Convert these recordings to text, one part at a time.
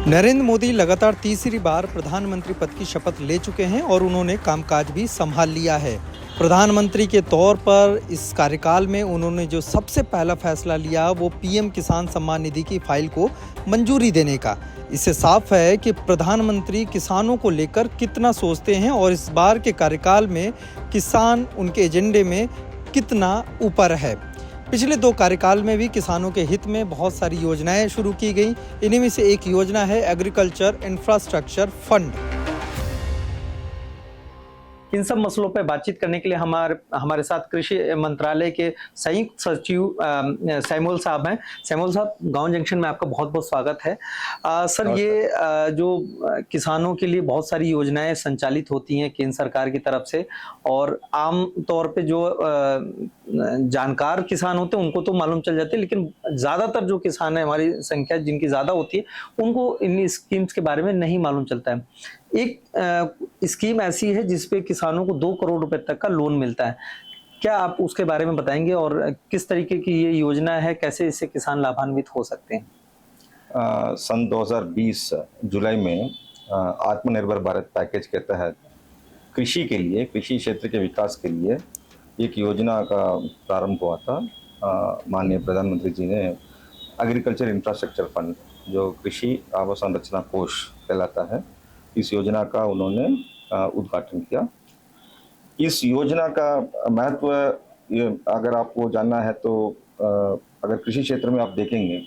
नरेंद्र मोदी लगातार तीसरी बार प्रधानमंत्री पद की शपथ ले चुके हैं और उन्होंने कामकाज भी संभाल लिया है। प्रधानमंत्री के तौर पर इस कार्यकाल में उन्होंने जो सबसे पहला फैसला लिया वो पीएम किसान सम्मान निधि की फाइल को मंजूरी देने का। इससे साफ है कि प्रधानमंत्री किसानों को लेकर कितना सोचते हैं और इस बार के कार्यकाल में किसान उनके एजेंडे में कितना ऊपर है। पिछले 2 कार्यकाल में भी किसानों के हित में बहुत सारी योजनाएं शुरू की गई। इन्हीं में से एक योजना है एग्रीकल्चर इंफ्रास्ट्रक्चर फंड। इन सब मसलों पर बातचीत करने के लिए हमारे साथ कृषि मंत्रालय के संयुक्त सचिव सैमुअल साहब हैं। सैमुअल साहब, गांव जंक्शन में आपका बहुत बहुत स्वागत है। सर, ये जो किसानों के लिए बहुत सारी योजनाएं संचालित होती हैं केंद्र सरकार की तरफ से, और आम तौर पे जो जानकार किसान होते हैं उनको तो मालूम चल जाते हैं, लेकिन ज़्यादातर जो किसान है, हमारी संख्या जिनकी ज़्यादा होती है, उनको इन स्कीम्स के बारे में नहीं मालूम चलता है। एक स्कीम ऐसी है जिसपे किसानों को 2 करोड़ रुपए तक का लोन मिलता है। क्या आप उसके बारे में बताएंगे और किस तरीके की ये योजना है, कैसे इससे किसान लाभान्वित हो सकते हैं? सन 2020 जुलाई में आत्मनिर्भर भारत पैकेज के तहत कृषि के लिए, कृषि क्षेत्र के विकास के लिए एक योजना का प्रारंभ हुआ था। माननीय प्रधानमंत्री जी ने एग्रीकल्चर इंफ्रास्ट्रक्चर फंड, जो कृषि अवसंरचना कोष कहलाता है, इस योजना का उन्होंने उद्घाटन किया। इस योजना का महत्व अगर आपको जानना है तो अगर कृषि क्षेत्र में आप देखेंगे,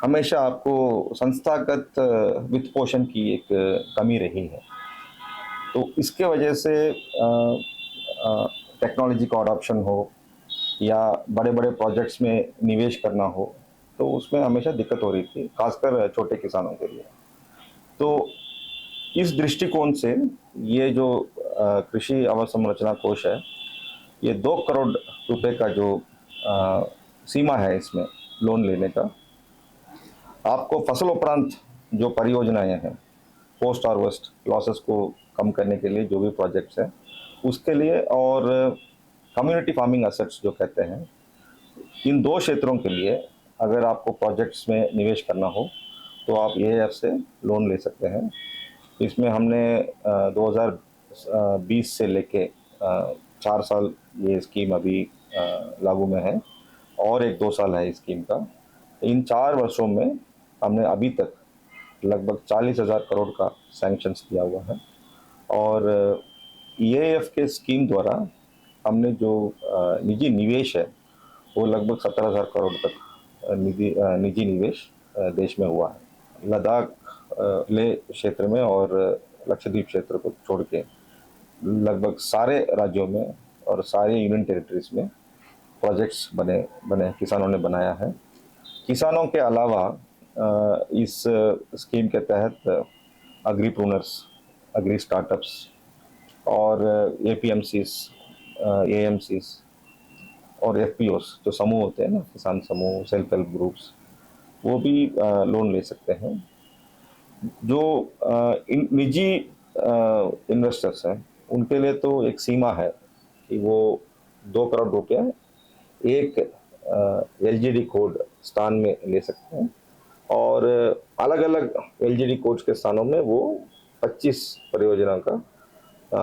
हमेशा आपको संस्थागत वित्त पोषण की एक कमी रही है। तो इसके वजह से टेक्नोलॉजी का अडॉप्शन हो या बड़े बड़े प्रोजेक्ट्स में निवेश करना हो, तो उसमें हमेशा दिक्कत हो रही थी, खासकर छोटे किसानों के लिए। तो इस दृष्टिकोण से ये जो कृषि अवसंरचना कोष है, ये 2 करोड़ रुपए का जो सीमा है इसमें लोन लेने का, आपको फसल उपरांत जो परियोजनाएं हैं, पोस्ट हार्वेस्ट लॉसेस को कम करने के लिए जो भी प्रोजेक्ट्स हैं उसके लिए, और कम्युनिटी फार्मिंग एसेट्स जो कहते हैं, इन 2 क्षेत्रों के लिए अगर आपको प्रोजेक्ट्स में निवेश करना हो तो आप एएएफ से लोन ले सकते हैं। इसमें हमने 2020 से लेके 4 साल ये स्कीम अभी लागू में है, और 1-2 साल है इस स्कीम का। इन 4 वर्षों में हमने अभी तक लगभग 40,000 करोड़ का सैंक्शंस किया हुआ है, और ईएएफ के स्कीम द्वारा हमने जो निजी निवेश है वो लगभग 17,000 करोड़ तक निजी निवेश देश में हुआ है। लद्दाख, लेह क्षेत्र में और लक्षद्वीप क्षेत्र को छोड़ के लगभग सारे राज्यों में और सारे यूनियन टेरिटरीज में प्रोजेक्ट्स बने किसानों ने बनाया है। किसानों के अलावा इस स्कीम के तहत एग्रीप्रूनर्स, एग्री स्टार्टअप्स और एपीएमसीज, एएमसीज और एफपीओस जो समूह होते हैं ना, किसान समूह, सेल्फ हेल्प ग्रुप्स, वो भी लोन ले सकते हैं। जो निजी इन्वेस्टर्स हैं उनके लिए तो एक सीमा है कि वो 2 करोड़ रुपया एक एलजीडी कोड स्थान में ले सकते हैं, और अलग अलग एलजीडी कोड के स्थानों में वो 25 परियोजना का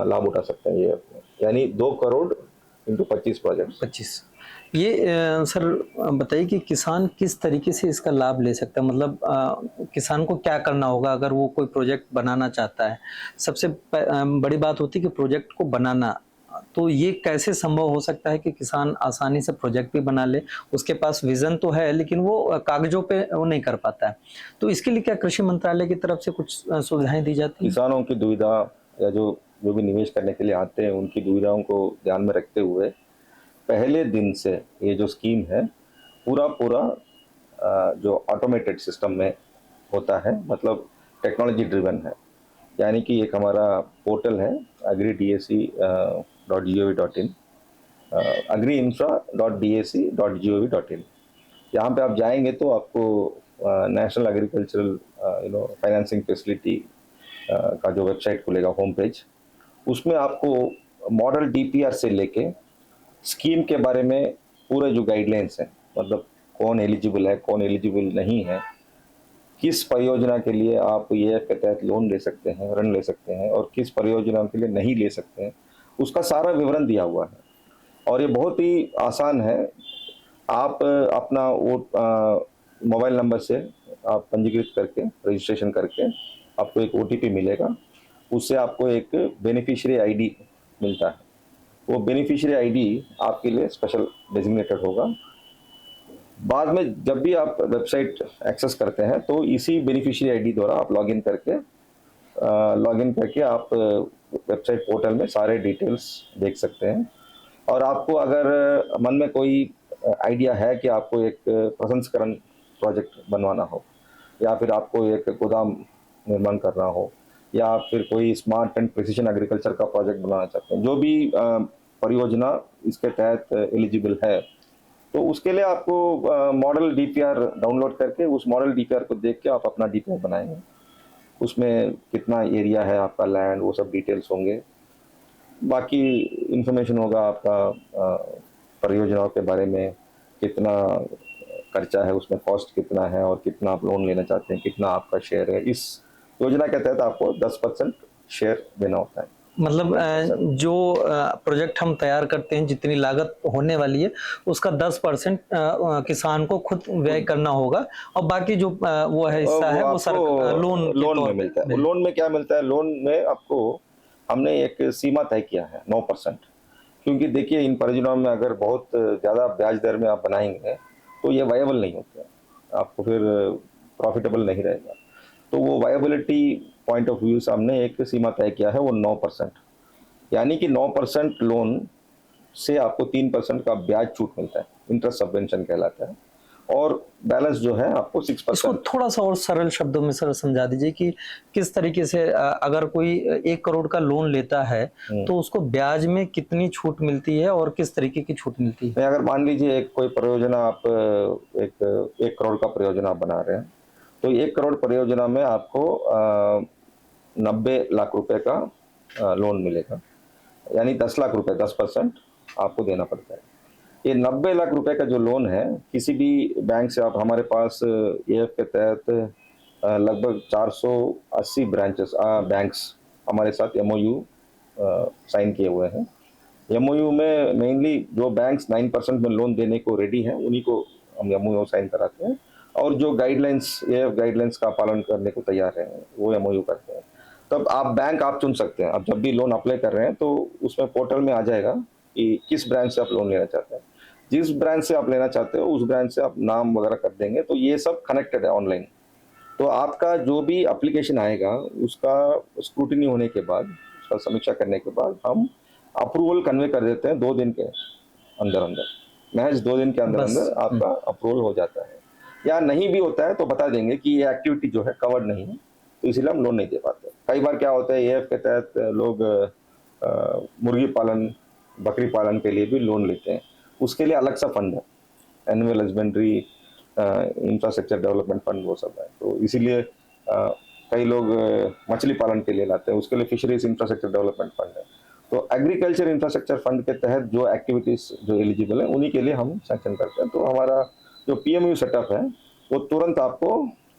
लाभ उठा सकते हैं। ये यानी 2 करोड़ इंटू 25 प्रोजेक्ट। 25। ये सर बताइए कि किसान किस तरीके से इसका लाभ ले सकता है, मतलब किसान को क्या करना होगा अगर वो कोई प्रोजेक्ट बनाना चाहता है? सबसे बड़ी बात होती है कि प्रोजेक्ट को बनाना, तो ये कैसे संभव हो सकता है कि किसान आसानी से प्रोजेक्ट भी बना ले? उसके पास विजन तो है लेकिन वो कागजों पे वो नहीं कर पाता है, तो इसके लिए क्या कृषि मंत्रालय की तरफ से कुछ सुविधाएं दी जाती हैं? किसानों की दुविधा या जो भी निवेश करने के लिए आते हैं उनकी दुविधाओं को ध्यान में रखते हुए पहले दिन से ये जो स्कीम है पूरा जो ऑटोमेटेड सिस्टम में होता है, मतलब टेक्नोलॉजी ड्रिवन है। यानी कि एक हमारा पोर्टल है agridac.gov.in, agriinfra.dac.gov.in। यहाँ पे आप जाएंगे तो आपको नेशनल एग्रीकल्चरल फाइनेंसिंग फैसिलिटी का जो वेबसाइट खुलेगा, होम पेज, उसमें आपको मॉडल डीपीआर से लेके स्कीम के बारे में पूरे जो गाइडलाइंस हैं, मतलब कौन एलिजिबल है, कौन एलिजिबल नहीं है, किस परियोजना के लिए आप EF के तहत लोन ले सकते हैं, ऋण ले सकते हैं, और किस परियोजना के लिए नहीं ले सकते हैं, उसका सारा विवरण दिया हुआ है। और ये बहुत ही आसान है। आप अपना वो मोबाइल नंबर से आप पंजीकृत करके, रजिस्ट्रेशन करके, आपको एक OTP मिलेगा। उससे आपको एक बेनिफिशियरी आईडी मिलता है। वो बेनिफिशियरी आईडी आपके लिए स्पेशल डेजिग्नेटेड होगा। बाद में जब भी आप वेबसाइट एक्सेस करते हैं तो इसी बेनिफिशियरी आईडी द्वारा आप लॉगिन करके आप वेबसाइट पोर्टल में सारे डिटेल्स देख सकते हैं। और आपको अगर मन में कोई आइडिया है कि आपको एक प्रसंस्करण प्रोजेक्ट बनवाना हो, या फिर आपको एक गोदाम निर्माण करना हो, या फिर कोई स्मार्ट एंड प्रिसिशन एग्रीकल्चर का प्रोजेक्ट बनाना चाहते हैं, जो भी परियोजना इसके तहत एलिजिबल है, तो उसके लिए आपको मॉडल DPR डाउनलोड करके उस मॉडल DPR को देख के आप अपना DPR बनाएंगे। उसमें कितना एरिया है आपका लैंड, वो सब डिटेल्स होंगे। बाकी इंफॉर्मेशन होगा आपका परियोजनाओं के बारे में, कितना खर्चा है, उसमें कॉस्ट कितना है, और कितना आप लोन लेना चाहते हैं, कितना आपका शेयर है। इस योजना के तहत आपको 10% शेयर देना होता है। मतलब जो प्रोजेक्ट हम तैयार करते हैं, जितनी लागत होने वाली है उसका 10% किसान को खुद व्यय करना होगा, और बाकी जो वो है हिस्सा है वो लोन में मिलता है। लोन में क्या मिलता है? लोन में आपको हमने एक सीमा तय किया है 9%, क्योंकि देखिए इन परियोजनाओं में अगर बहुत ज़्यादा ब्याज दर में आप बनाएंगे तो ये वायबल नहीं होते, आपको फिर प्रॉफिटेबल नहीं रहेगा। तो वो वायबिलिटी पॉइंट ऑफ व्यू से हमने एक सीमा तय किया है, वो 9%, यानी कि 9% लोन से आपको 3% का ब्याज छूट मिलता है, इंटरेस्ट सबवेंशन कहलाता है, और बैलेंस जो है आपको 6%। इसको थोड़ा सा और सरल शब्दों में सर समझा दीजिए कि किस तरीके से अगर कोई 1 करोड़ का लोन लेता है तो उसको ब्याज में कितनी छूट मिलती है और किस तरीके की छूट मिलती है? अगर मान लीजिए कोई परियोजना आप एक करोड़ का परियोजना आप बना रहे हैं, तो 1 करोड़ परियोजना में आपको 90 लाख रुपए का लोन मिलेगा, यानी 10 लाख रुपए, 10% आपको देना पड़ता है। ये 90 लाख रुपए का जो लोन है, किसी भी बैंक से आप, हमारे पास EF के तहत लगभग 480 बैंक्स हमारे साथ MOU साइन किए हुए हैं। MOU में मेनली जो बैंक्स 9% में लोन देने को रेडी हैं, उन्हीं को हम MOU साइन कराते हैं, और जो गाइडलाइंस, EF गाइडलाइंस का पालन करने को तैयार है वो MOU करते हैं। तब आप बैंक आप चुन सकते हैं। आप जब भी लोन अप्लाई कर रहे हैं तो उसमें पोर्टल में आ जाएगा कि किस ब्रांच से आप लोन लेना चाहते हैं। जिस ब्रांच से आप लेना चाहते हो उस ब्रांच से आप नाम वगैरह कर देंगे, तो ये सब कनेक्टेड है ऑनलाइन। तो आपका जो भी एप्लीकेशन आएगा उसका स्क्रूटिनी होने के बाद, उसका समीक्षा करने के बाद हम अप्रूवल कन्वे कर देते हैं 2 दिन के अंदर, महज 2 दिन के अंदर आपका अप्रूवल हो जाता है। या नहीं भी होता है तो बता देंगे कि ये एक्टिविटी जो है कवर्ड नहीं है, तो इसीलिए हम लोन नहीं दे पाते। कई बार क्या होता है, EF के तहत लोग मुर्गी पालन, बकरी पालन के लिए भी लोन लेते हैं, उसके लिए अलग सा फंड है, annual husbandry infrastructure development fund, वो सब है। तो इसीलिए कई लोग मछली पालन के लिए लाते हैं, उसके लिए फिशरीज इंफ्रास्ट्रक्चर डेवलपमेंट फंड है। तो एग्रीकल्चर इंफ्रास्ट्रक्चर फंड के तहत जो एक्टिविटीज जो एलिजिबल है उन्हीं के लिए हम सैंक्शन करते हैं। तो हमारा जो PMU सेटअप है वो तुरंत आपको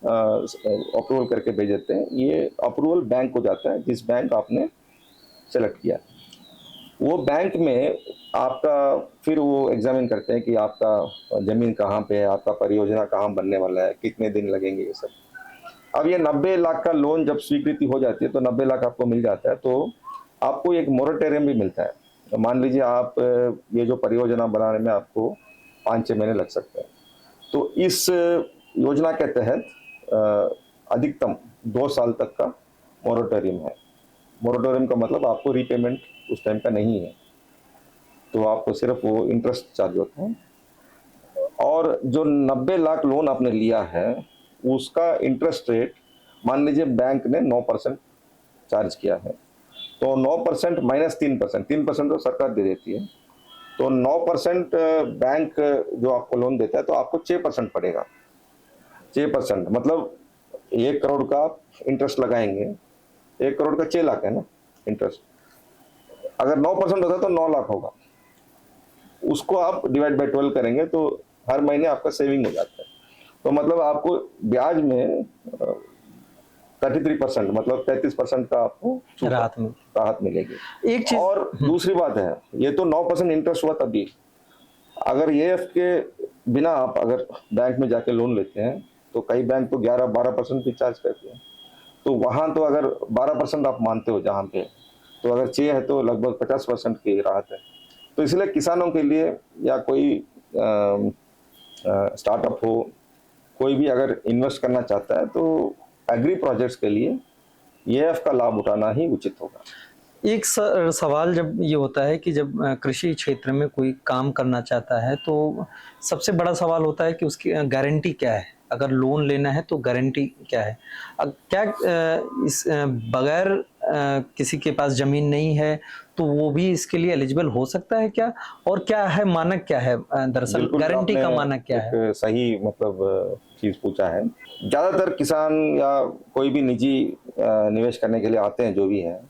अप्रूवल करके भेज देते हैं। ये अप्रूवल बैंक को जाता है, जिस बैंक आपने सेलेक्ट किया, वो बैंक में आपका फिर वो एग्जामिन करते हैं कि आपका ज़मीन कहाँ पे है, आपका परियोजना कहाँ बनने वाला है, कितने दिन लगेंगे, ये सब। अब ये 90 लाख का लोन जब स्वीकृति हो जाती है तो 90 लाख आपको मिल जाता है, तो आपको एक मोरेटोरियम भी मिलता है। तो मान लीजिए आप ये जो परियोजना बनाने में आपको 5-6 महीने लग सकते हैं, तो इस योजना के तहत अधिकतम 2 साल तक का मोरेटोरियम है। मोरेटोरियम का मतलब आपको रीपेमेंट उस टाइम का नहीं है, तो आपको सिर्फ वो इंटरेस्ट चार्ज होता है। और जो 90 लाख लोन आपने लिया है उसका इंटरेस्ट रेट, मान लीजिए बैंक ने 9% चार्ज किया है, तो 9% माइनस 3%, 3% तो सरकार दे देती है, तो 9% बैंक जो आपको लोन देता है तो आपको 6% पड़ेगा। 6% मतलब 1 करोड़ का इंटरेस्ट लगाएंगे, 1 करोड़ का 6 लाख है ना इंटरेस्ट। अगर 9% होता तो 9 लाख होगा, उसको आप डिवाइड बाय 12 करेंगे तो हर महीने आपका सेविंग हो जाता है। तो मतलब आपको ब्याज में 33%, मतलब 33% का आपको राहत मिलेगी। एक चीज और दूसरी बात है, ये तो 9% इंटरेस्ट हुआ तभी, अगर एएफ के बिना आप अगर बैंक में जाके लोन लेते हैं तो कई बैंक तो 11-12% भी चार्ज करते हैं। तो वहां तो अगर 12% आप मानते हो जहां पे, तो अगर 6 है तो लगभग 50% की राहत है। तो इसलिए किसानों के लिए या कोई स्टार्टअप हो, कोई भी अगर इन्वेस्ट करना चाहता है तो एग्री प्रोजेक्ट्स के लिए एएफ का लाभ उठाना ही उचित होगा। एक सवाल जब ये होता है कि जब कृषि क्षेत्र में कोई काम करना चाहता है तो सबसे बड़ा सवाल होता है कि उसकी गारंटी क्या है, अगर लोन लेना है तो गारंटी क्या है। क्या इस बगैर किसी के पास जमीन नहीं है तो वो भी इसके लिए एलिजिबल हो सकता है क्या, और क्या है मानक क्या है, दरअसल गारंटी का मानक क्या है? सही मतलब चीज पूछा है। ज्यादातर किसान या कोई भी निजी निवेश करने के लिए आते हैं जो भी है,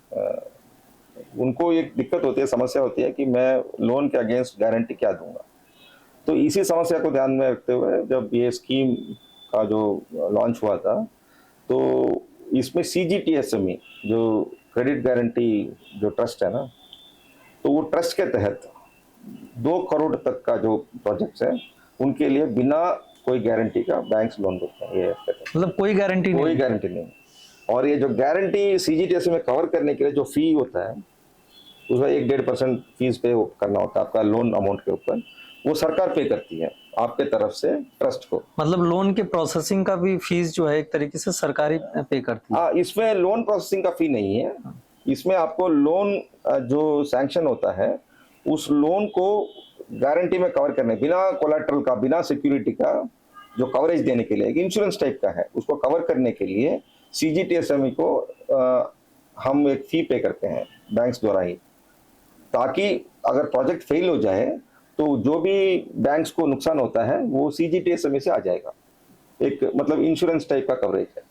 उनको एक दिक्कत होती है, समस्या होती है कि मैं लोन के अगेंस्ट गारंटी क्या दूंगा। तो इसी समस्या को ध्यान में रखते हुए जब ये स्कीम का जो लॉन्च हुआ था तो इसमें सीजीटीएसएमई जो क्रेडिट गारंटी जो ट्रस्ट है ना, तो वो ट्रस्ट के तहत 2 करोड़ तक का जो प्रोजेक्ट्स है उनके लिए बिना कोई गारंटी का बैंक्स लोन देते हैं। ये मतलब कोई गारंटी नहीं। और ये जो गारंटी सीजीटीएस में कवर करने के लिए जो फी होता है उसका 1-1.5% फीस पे करना होता है आपका लोन अमाउंट के ऊपर, वो सरकार पे करती है आपके तरफ से ट्रस्ट को। मतलब लोन के प्रोसेसिंग का भी फीस जो है एक तरीके से सरकारी पे करती है? हाँ, इसमें लोन प्रोसेसिंग का फी नहीं है, इसमें आपको लोन जो सैंक्शन होता है उस लोन को गारंटी में कवर करने, बिना कोलैटरल का, बिना सिक्योरिटी का जो कवरेज देने के लिए, एक इंश्योरेंस टाइप का है, उसको कवर करने के लिए सीजीटीएसएमई को हम एक फी पे करते हैं बैंक्स द्वारा ही, ताकि अगर प्रोजेक्ट फेल हो जाए तो जो भी बैंक्स को नुकसान होता है वो सीजीटीएसएमई से आ जाएगा। एक मतलब इंश्योरेंस टाइप का कवरेज है।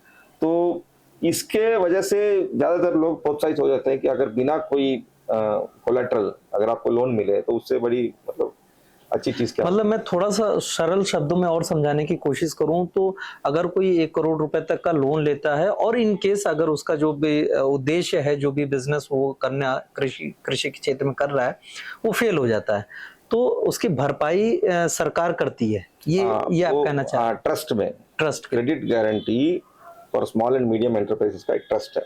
तो इसके वजह से ज्यादातर लोग प्रोत्साहित हो जाते हैं कि अगर बिना कोई कोलैटरल अगर आपको लोन मिले तो उससे बड़ी मतलब अच्छी चीज क्या। मतलब मैं थोड़ा सा सरल शब्दों में और समझाने की कोशिश करूं तो अगर कोई 1 करोड़ रुपए तक का लोन लेता है और इन केस अगर उसका जो भी उद्देश्य है, जो भी बिजनेस वो करना कृषि के क्षेत्र में कर रहा है, वो फेल हो जाता है तो उसकी भरपाई सरकार करती है। ये आप कहना चाह रहे हैं? ट्रस्ट में, trust credit guarantee for small and medium enterprises का एक ट्रस्ट है।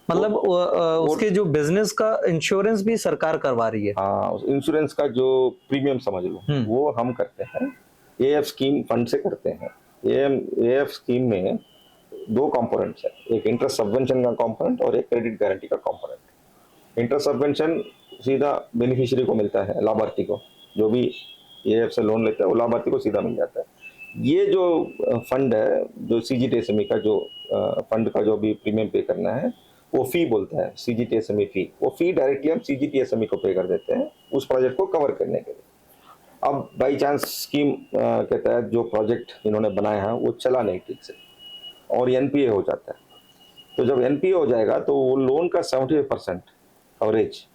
मतलब उसके जो बिजनेस का इंश्योरेंस भी सरकार करवा रही है? हाँ, इंश्योरेंस का जो प्रीमियम समझ लो वो हम करते हैं, एएफ स्कीम फंड से करते हैं। एएफ स्कीम में 2 कंपोनेंट्स है, एक इंटरेस्ट सबवेंशन का कंपोनेंट और एक क्रेडिट गारंटी का कंपोनेंट। इंटरेस्ट सबवेंशन सीधा बेनिफिशियरी को मिलता है, लाभार्थी को, जो भी एएफ से लोन लेता है वो लाभार्थी को सीधा मिल जाता है। ये जो फंड है, जो सीजीटीएसएमई का जो फंड का जो भी प्रीमियम पे करना है वो फी बोलता है, सीजीटीएसएमई फी। वो फी डायरेक्टली हम सीजीटीएसएमई को पे कर देते हैं उस प्रोजेक्ट को कवर करने के लिए। अब बाई चांस स्कीम के तहत जो प्रोजेक्ट इन्होंने बनाया है वो चला नहीं ठीक से और एनपीए हो जाता है, तो जब एनपीए हो जाएगा तो वो लोन का 70% कवरेज,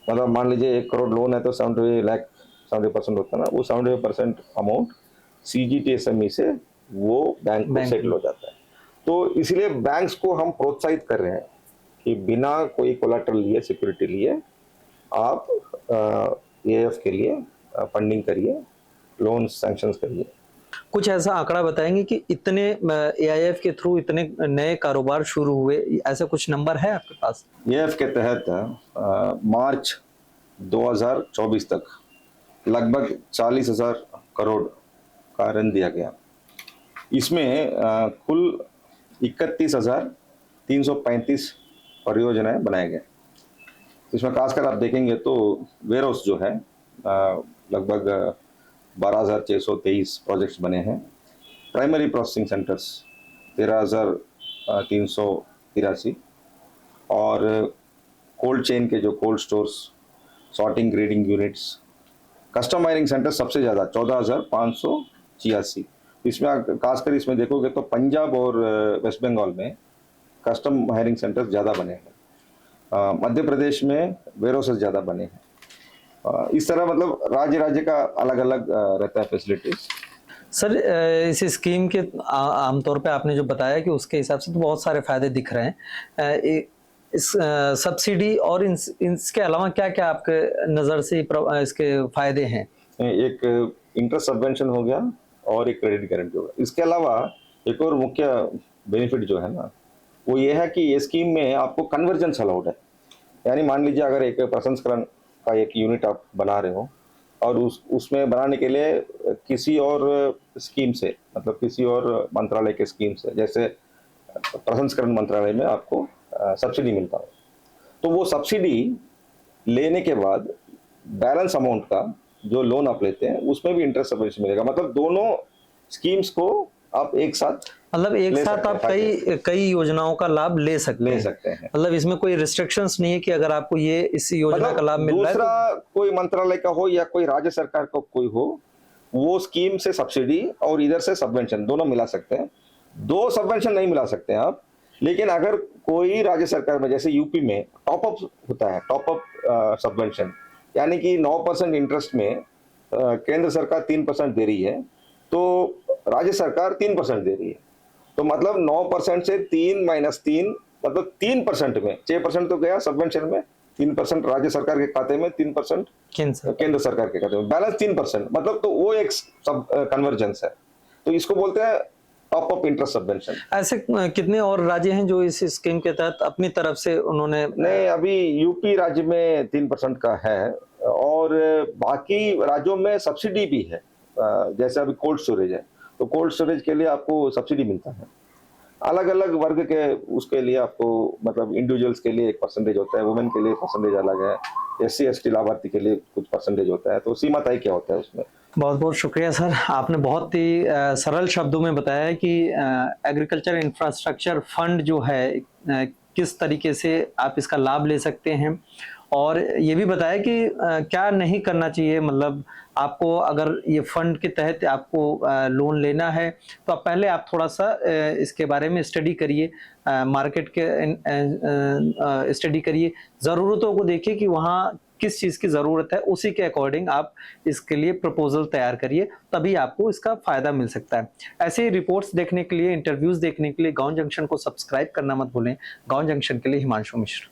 मतलब मान लीजिए 1 करोड़ लोन है तो 70% होता है ना, वो 70% अमाउंट सीजीटीएसएमई से वो बैंक को सेटल हो जाता है। तो इसलिए बैंक्स को हम प्रोत्साहित कर रहे हैं कि बिना कोई कोलैटरल लिए, सिक्योरिटी लिए आप एएफ के लिए फंडिंग करिए, लोन सैंक्शंस करिए। कुछ ऐसा आंकड़ा बताएंगे कि इतने एआईएफ के थ्रू इतने नए कारोबार शुरू हुए, ऐसा कुछ नंबर है आपके पास? एएफ के तहत मार्च 2024 तक लगभग 40,000 करोड़ का ऋण दिया गया। इसमें कुल 31,335 परियोजनाएं बनाए गए। इसमें खासकर आप देखेंगे तो वेयर हाउस जो है लगभग 12,623 प्रोजेक्ट्स बने हैं। प्राइमरी प्रोसेसिंग सेंटर्स 13,383 और कोल्ड चेन के जो cold stores, sorting grading units, custom mining centre सबसे ज़्यादा 14,586। इसमें खासकर इसमें देखोगे तो पंजाब और वेस्ट बंगाल में कस्टम हायरिंग सेंटर्स ज़्यादा बने हैं, मध्य प्रदेश में वेयरहाउसेस ज़्यादा बने हैं। इस तरह मतलब राज्य का अलग अलग रहता है फैसिलिटीज। सर इस स्कीम के आमतौर पे आपने जो बताया कि उसके हिसाब से तो बहुत सारे फायदे दिख रहे हैं। इस सब्सिडी और इसके अलावा क्या क्या आपके नज़र से इसके फायदे हैं? एक इंटरेस्ट सबवेंशन हो गया और एक क्रेडिट गारंटी हो गया। इसके अलावा एक और मुख्य बेनिफिट जो है ना, वो ये है कि ये स्कीम में आपको कन्वर्जेंस अलाउड है। यानी मान लीजिए अगर एक प्रसंस्करण का एक यूनिट आप बना रहे हो और उसमें बनाने के लिए किसी और स्कीम से, मतलब किसी और मंत्रालय के स्कीम से, जैसे प्रसंस्करण मंत्रालय में आपको सब्सिडी मिलता है, तो वो सब्सिडी लेने के बाद बैलेंस अमाउंट का जो लोन आप लेते हैं उसमें भी इंटरेस्ट सब्सिडी मिलेगा। मतलब दोनों स्कीम्स को आप एक साथ, मतलब एक साथ आप कई योजनाओं का लाभ ले सकते हैं। मतलब इसमें कोई रिस्ट्रिक्शंस नहीं है कि अगर आपको ये इस योजना का लाभ मिल रहा है, दूसरा कोई मंत्रालय का हो या कोई राज्य सरकार का कोई हो, वो स्कीम से सब्सिडी और इधर से सबवेंशन दोनों मिला सकते हैं। दो सबवेंशन नहीं मिला सकते हैं आप, लेकिन अगर कोई राज्य सरकार में, जैसे यूपी में टॉप अप होता है, टॉप अप सबवेंशन, यानी कि 9% इंटरेस्ट में केंद्र सरकार 3% दे रही है, तो राज्य सरकार 3% दे रही है। तो मतलब 9% से 3 - 3 मतलब 3% में 6% तो गया सबवेंशन में, 3% राज्य सरकार के खाते में, 3% केंद्र सरकार के खाते में, बैलेंस 3%। मतलब तो वो एक सब कन्वर्जेंस है, तो इसको बोलते हैं टॉप अप इंटरेस्ट सबवेंशन। ऐसे कितने और राज्य हैं जो इस स्कीम के तहत अपनी तरफ से उन्होंने? नहीं, अभी यूपी राज्य में 3% का है और बाकी राज्यों में सब्सिडी भी है। जैसे अभी कोल्ड स्टोरेज है, तो कोल्ड स्टोरेज के लिए आपको सब्सिडी मिलता है। अलग अलग वर्ग के उसके लिए आपको, मतलब इंडिविजुअल्स के लिए एक परसेंटेज होता है, वुमेन के लिए परसेंटेज अलग है, SC ST लाभार्थी के लिए कुछ परसेंटेज होता है, तो सीमा तय क्या होता है उसमें। बहुत बहुत शुक्रिया सर, आपने बहुत ही सरल शब्दों में बताया कि एग्रीकल्चर इंफ्रास्ट्रक्चर फंड जो है किस तरीके से आप इसका लाभ ले सकते हैं, और ये भी बताया कि क्या नहीं करना चाहिए। मतलब आपको अगर ये फंड के तहत आपको लोन लेना है तो आप पहले आप थोड़ा सा इसके बारे में स्टडी करिए, मार्केट के स्टडी करिए, ज़रूरतों को देखिए कि वहाँ किस चीज़ की ज़रूरत है, उसी के अकॉर्डिंग आप इसके लिए प्रपोजल तैयार करिए, तभी आपको इसका फ़ायदा मिल सकता है। ऐसे ही रिपोर्ट्स देखने के लिए, इंटरव्यूज़ देखने के लिए गाँव जंक्शन को सब्सक्राइब करना मत भूलें। गाँव जंक्शन के लिए हिमांशु मिश्र।